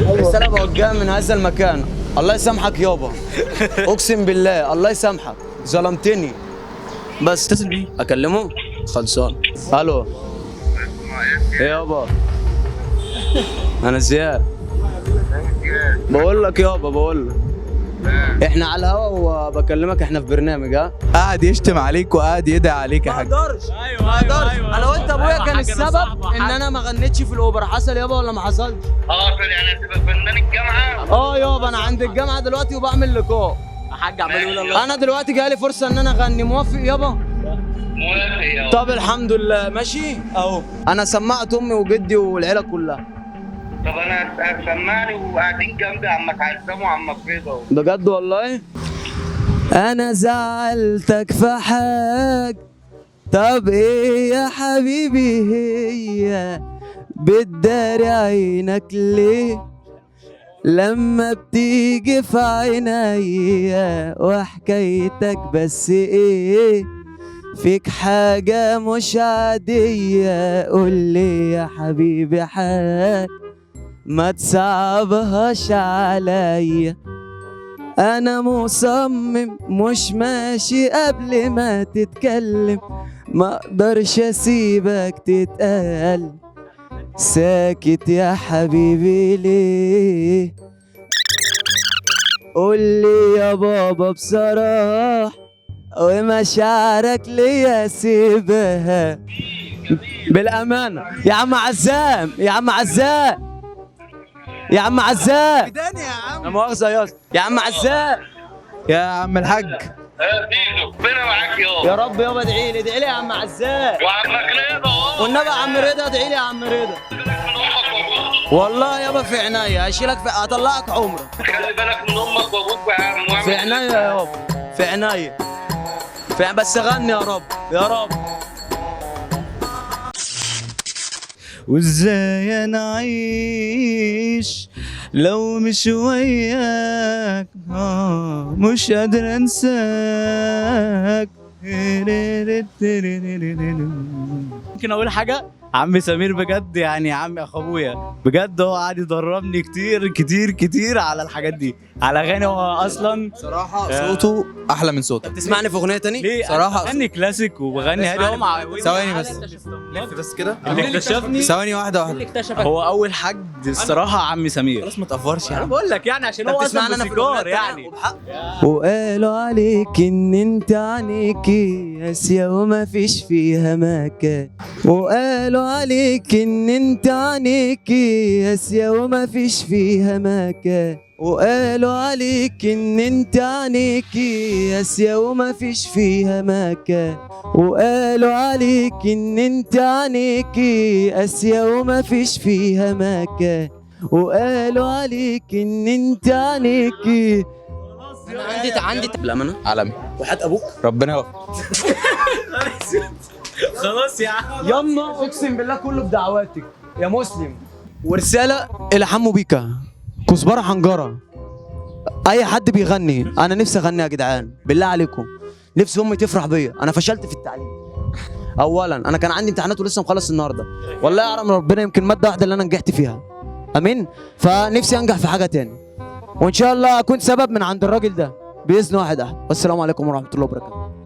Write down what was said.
رسالة بوجهها من هذا المكان، الله يسامحك يابا. اقسم بالله الله يسامحك، ظلمتني. بس اتصل بيه اكلمه خلصان. الو. ايه يابا؟ انا زياد. بقول لك يابا، بقول لك احنا على الهوا وبكلمك، احنا في برنامج. قاعد يشتم عليك وقاعد يدعي عليك يا حاج. ما اقدرش. انا وانت ابويا كان السبب ان انا ما غنيتش في الاوبرا. حصل يابا ولا ما حصلش؟ يعني هتبقى فنان الجامعه؟ يابا انا عند الجامعه دلوقتي وبعمل لقاء. حاج عمال يقول الله. انا دلوقتي جالي فرصه ان انا اغني. موافق يابا؟ موافق يابا. طب الحمد لله ماشي اهو. انا سمعت امي وجدي والعيله كلها. طب انا سمعني وقاعدين جنبي عمك عزام وعمك رضا. بجد والله؟ انا زعلتك في حاجه، طب ايه يا حبيبي هي بتداري عينك ليه لما بتيجي في عينيا وحكايتك بس ايه فيك حاجة مش عادية قولي يا حبيبي حاجة ما تصعبهاش عليا انا مصمم مش ماشي قبل ما تتكلم ما اقدرش اسيبك تتقل ساكت يا حبيبي ليه قولي يا بابا بصراحة ومشاعرك ليا سيبها بالامانه. يا عم عزام، يا عم عزام، يا عم عزام، بداني يا عم. لا مؤاخذه يا عم عزام. يا عم الحاج زيزو ربنا معاك يا رب يابا ادعي لي، ادعي لي يا عم عزام. وعمك رضا اهو. والنبي يا عم رضا ادعي لي يا عم رضا. والله يابا في عينيا هشيلك هطلعك عمره. خلي بالك من امك وابوك يا عم. في عينيا يابا، في عينيا. بس غني يا رب يا رب. وازاي انا اعيش لو مش وياك مش قادر انساك. ممكن اقول حاجه؟ عم سمير بجد يعني عم اخو ابويا بجد، هو قاعد يدربني كتير كتير كتير على الحاجات دي، على اغاني. هو اصلا صراحة صوته أحلى من صوتك. تسمعني في اغنيه تاني؟ ليه صراحة بغني كلاسيك وبغني هادي. ثواني بس، لف بس كده. اللي اكتشفني ثواني واحدة اللي واحدة. اكتشفك هو اول حد الصراحه عم سمير. خلاص ما تقفرش يا انا عم. بقول لك يعني عشان هو اصلا موسيقار يعني. وقالوا عليك ان انت عنيكي قاسية وما فيش فيها مكان. وقالوا عليك ان انت عنيكي قاسية وما فيش فيها مكان. وقالوا عليك ان انت عنيكي قاسية وما فيش فيها مكان. وقالوا عليك ان انت عنيكي قاسية وما فيش فيها مكان. وقالوا عليك ان انت عنيكي. انا عندي بالامانه عالمي. وحياة ابوك ربنا يوفقك. خلاص يا عم. يما اقسم بالله كله بدعواتك يا مسلم. ورساله الى حمو بيكا كزبره حنجره. اي حد بيغني انا نفسي اغني يا جدعان بالله عليكم. نفسي امي تفرح بيا. انا فشلت في التعليم. اولا انا كان عندي امتحانات ولسه مخلص النهارده. والله يعلم ربنا يمكن ماده واحده اللي انا نجحت فيها. امين. فنفسي انجح في حاجه تاني وان شاء الله اكون سبب من عند الراجل ده باذن واحد احد. والسلام عليكم ورحمه الله وبركاته.